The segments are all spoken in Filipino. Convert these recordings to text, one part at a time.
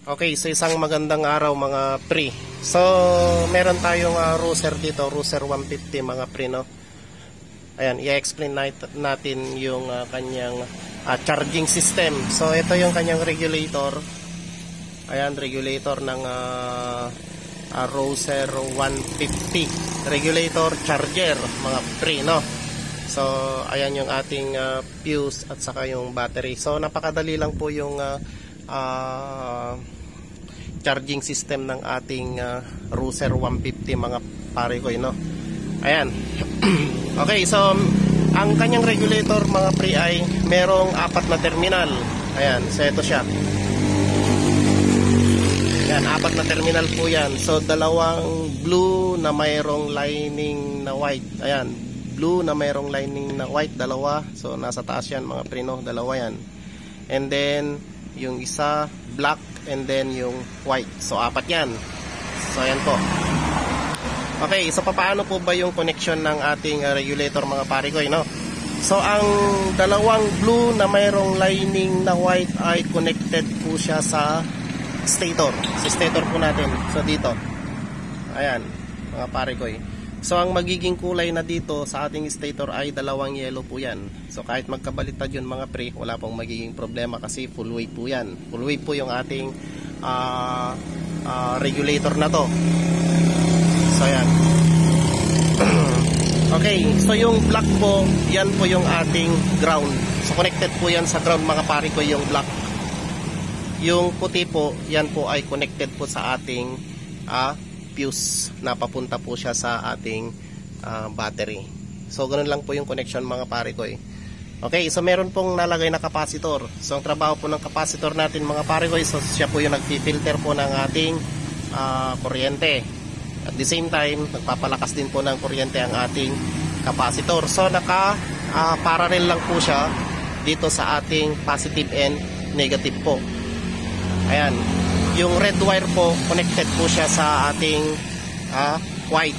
Okay, so isang magandang araw mga pre. So, meron tayong Ruser dito, Ruser 150 mga pre, no? Ayan, i-explain natin yung kanyang charging system. So, ito yung kanyang regulator. Ayan, regulator ng Ruser 150. Regulator charger mga pre, no? So, ayan yung ating fuse at saka yung battery. So, napakadali lang po yung charging system ng ating Ruser 150 mga pare ko, no? Ayan. Okay, so ang kanyang regulator mga pre ay merong 4 na terminal. Ayan, so ito siya. Ayan, 4 na terminal po yan. So dalawang blue na mayroong lining na white. Ayan, blue na mayroong lining na white, dalawa. So nasa taas yan mga pre, no? Dalawa yan. And then yung isa black, and then yung white. So 4 yan. So ayan po. Okay, so paano po ba yung connection ng ating regulator mga pare ko, no? So ang dalawang blue na mayroong lining na white ay connected po siya sa stator. Sa stator po natin. So dito. Ayan, mga pare ko. So ang magiging kulay na dito sa ating stator ay dalawang yellow po yan. So kahit magkabaliktad yun mga pre, wala pong magiging problema kasi full wave po yan. Full wave po yung ating regulator na to. So yan. Okay, so yung black po, yan po yung ating ground. So connected po yan sa ground mga pare ko, yung black. Yung puti po, yan po ay connected po sa ating fuse na papunta po siya sa ating battery. So ganun lang po yung connection mga pare ko. Okay, so meron pong nalagay na capacitor. So ang trabaho po ng capacitor natin mga pare ko, so siya po yung nagfi-filter po ng ating kuryente. At the same time, nagpapalakas din po ng kuryente ang ating capacitor. So naka-parallel lang po siya dito sa ating positive and negative po. Ayan. Yung red wire po, connected po siya sa ating white.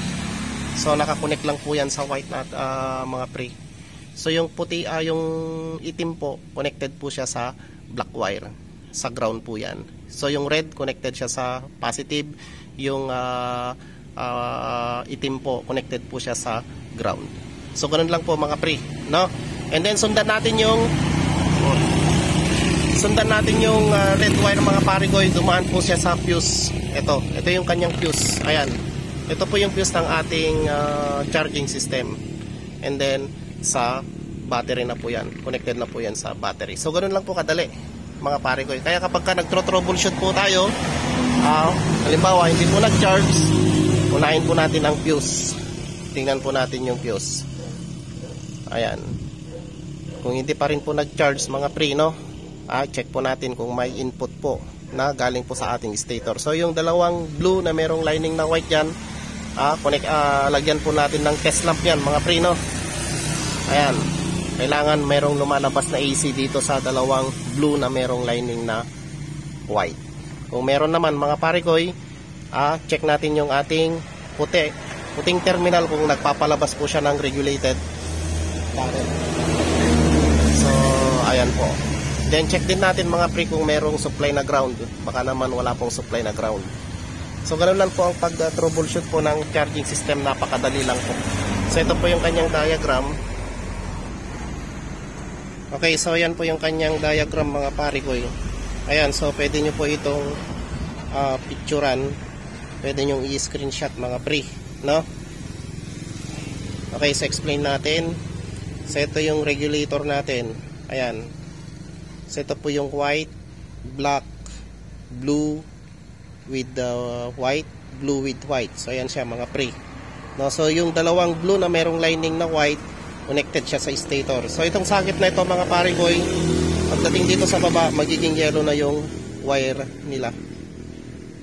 So nakakonect lang po yan sa white na mga pre. So yung puti, yung itim po, connected po siya sa black wire. Sa ground po yan. So yung red, connected siya sa positive. Yung itim po, connected po siya sa ground. So ganun lang po mga pre, no? And then sundan natin yung red wire mga pare ko. Dumaan po siya sa fuse. Ito yung kanyang fuse. Ayan. Ito po yung fuse ng ating charging system. And then sa battery na po yan. Connected na po yan sa battery. So ganun lang po kadali mga pare ko. Kaya kapag ka nagtro-troubleshoot po tayo, halimbawa hindi po nag-charge, unahin po natin ang fuse. Tingnan po natin yung fuse. Ayan. Kung hindi pa rin po nag-charge mga pre, no? Check po natin kung may input po na galing po sa ating stator. So yung dalawang blue na merong lining na white yan, lagyan po natin ng test lamp yan mga pre, no? Ayan. Kailangan merong lumalabas na AC dito sa dalawang blue na merong lining na white. Kung meron naman mga pare ko, check natin yung ating puting terminal kung nagpapalabas po siya ng regulated current. So ayan po. Then check din natin mga pre kung merong supply na ground. Baka naman wala pong supply na ground. So ganun lang po ang pag-troubleshoot po ng charging system. Napakadali lang po. So ito po yung kanyang diagram. Okay, so yan po yung kanyang diagram mga pare ko. Ayan, so pwede nyo po itong picturean. Pwede nyo i-screenshot mga pre, no? Okay, so explain natin. So ito yung regulator natin. Ayan. So ito po yung white, black, blue with white, blue with white. So ayan siya mga pre, no? So yung dalawang blue na merong lining na white, connected siya sa stator. So itong sakit na ito mga pare ko, pagdating dito sa baba, magiging yellow na yung wire nila.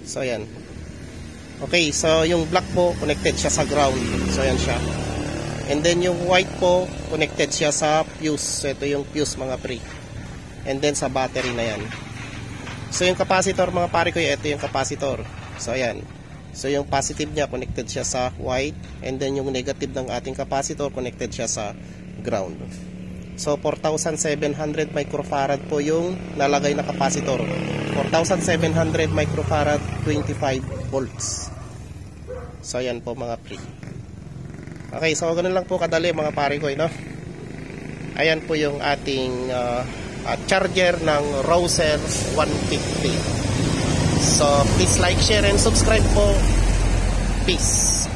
So ayan. Okay, so yung black po, connected siya sa ground. So ayan siya. And then yung white po, connected siya sa fuse. So ito yung fuse mga pre. And then sa battery na yan. So yung capacitor mga pare ko, ito yung capacitor. So ayan. So yung positive niya, connected siya sa white. And then yung negative ng ating capacitor, connected siya sa ground. So 4,700 microfarad po yung nalagay na capacitor. 4,700 microfarad, 25 volts. So ayan po mga pre. Okay, so ganun lang po kadali mga pare ko, no? Ayan po yung ating charger ng Roser 150. So please like, share and subscribe po. Peace.